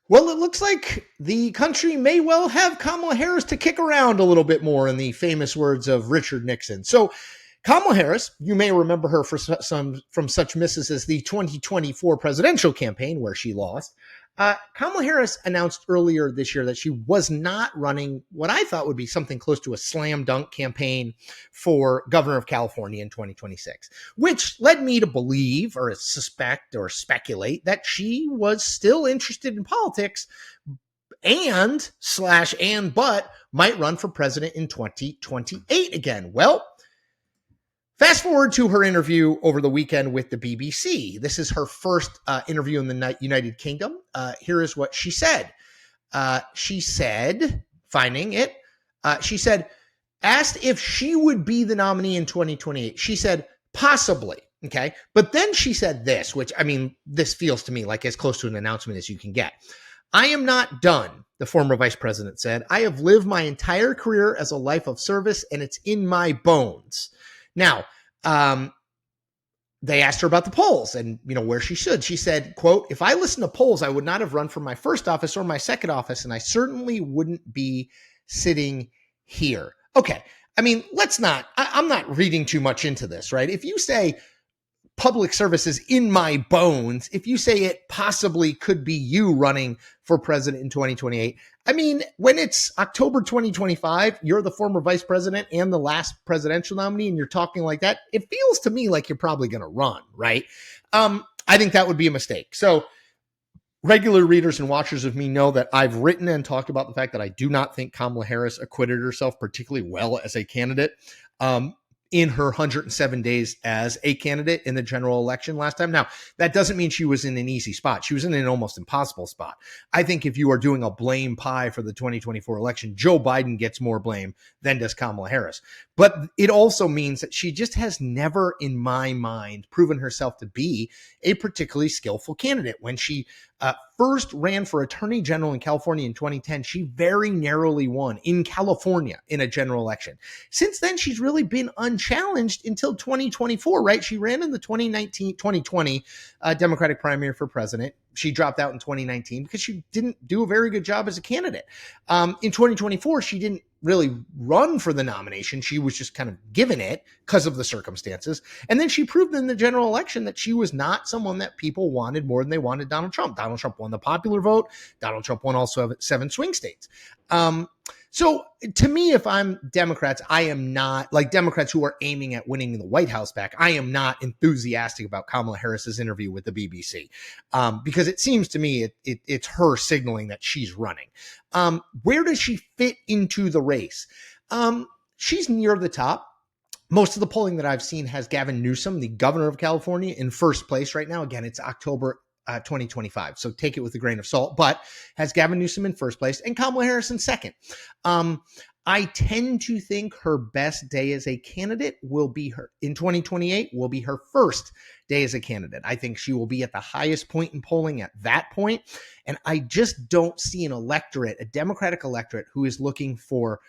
Well, it looks like the country may well have Kamala Harris to kick around a little bit more, in the famous words of Richard Nixon. So, Kamala Harris, you may remember her from such misses as the 2024 presidential campaign, where she lost. Kamala Harris announced earlier this year that she was not running what I thought would be something close to a slam dunk campaign for governor of California in 2026, which led me to believe or suspect or speculate that she was still interested in politics but might run for president in 2028 again. Well, fast forward to her interview over the weekend with the BBC. This is her first interview in the United Kingdom. Here is what she said. She said, asked if she would be the nominee in 2028. She said, possibly. Okay. But then she said this, which, I mean, this feels to me like as close to an announcement as you can get. I am not done, the former vice president said. I have lived my entire career as a life of service, and it's in my bones. Now, they asked her about the polls and, where she should. She said, quote, if I listened to polls, I would not have run for my first office or my second office, and I certainly wouldn't be sitting here. Okay. I mean, I'm not reading too much into this, right? If you say public service is in my bones, if you say it possibly could be you running for president in 2028, I mean, when it's October 2025, you're the former vice president and the last presidential nominee, and you're talking like that, it feels to me like you're probably going to run, right? I think that would be a mistake. So regular readers and watchers of me know that I've written and talked about the fact that I do not think Kamala Harris acquitted herself particularly well as a candidate. In her 107 days as a candidate in the general election last time. Now, that doesn't mean she was in an easy spot. She was in an almost impossible spot. I think if you are doing a blame pie for the 2024 election, Joe Biden gets more blame than does Kamala Harris. But it also means that she just has never, in my mind, proven herself to be a particularly skillful candidate. When she first ran for attorney general in California in 2010, she very narrowly won in California in a general election. Since then, she's really been unchallenged until 2024, right? She ran in the 2020 Democratic primary for president. She dropped out in 2019 because she didn't do a very good job as a candidate. In 2024, she didn't really run for the nomination. She was just kind of given it because of the circumstances. And then she proved in the general election that she was not someone that people wanted more than they wanted Donald Trump. Donald Trump won the popular vote. Donald Trump won also 7 swing states. So to me, if I'm Democrats, I am not, like Democrats who are aiming at winning the White House back, I am not enthusiastic about Kamala Harris's interview with the BBC, because it seems to me it's her signaling that she's running. Where does she fit into the race? She's near the top. Most of the polling that I've seen has Gavin Newsom, the governor of California, in first place right now. Again, it's October 2025. So take it with a grain of salt, but has Gavin Newsom in first place and Kamala Harris in second. I tend to think her best day as a candidate will be her in 2028 will be her first day as a candidate. I think she will be at the highest point in polling at that point. And I just don't see an electorate, a Democratic electorate, who is looking for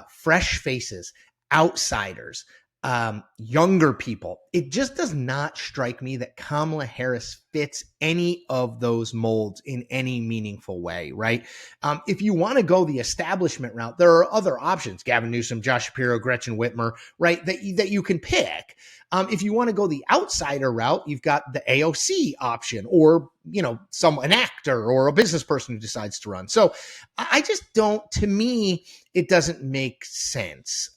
fresh faces, outsiders, younger people. It just does not strike me that Kamala Harris fits any of those molds in any meaningful way, right? If you want to go the establishment route, there are other options: Gavin Newsom, Josh Shapiro, Gretchen Whitmer, right? That you can pick. If you want to go the outsider route, you've got the AOC option, or an actor or a business person who decides to run. So I just don't. To me, it doesn't make sense.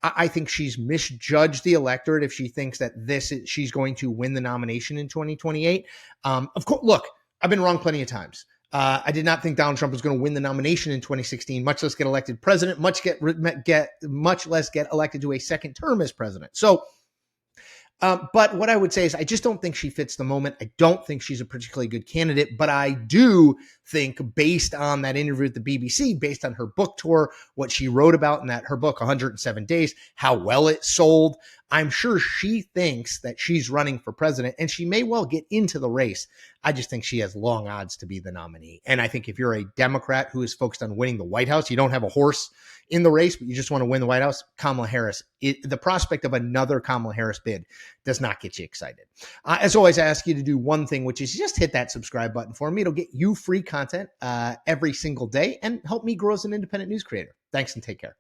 I think she's misjudged the electorate if she thinks that she's going to win the nomination in 2028. Of course, look, I've been wrong plenty of times. I did not think Donald Trump was going to win the nomination in 2016, much less get elected president, much less get elected to a second term as president. So, but what I would say is I just don't think she fits the moment. I don't think she's a particularly good candidate, but I do think, based on that interview at the BBC, based on her book tour, what she wrote about in her book, 107 Days, how well it sold, I'm sure she thinks that she's running for president, and she may well get into the race. I just think she has long odds to be the nominee. And I think if you're a Democrat who is focused on winning the White House, you don't have a horse in the race, but you just want to win the White House, Kamala Harris, the prospect of another Kamala Harris bid does not get you excited. As always, I ask you to do one thing, which is just hit that subscribe button for me. It'll get you free content content every single day and help me grow as an independent news creator. Thanks and take care.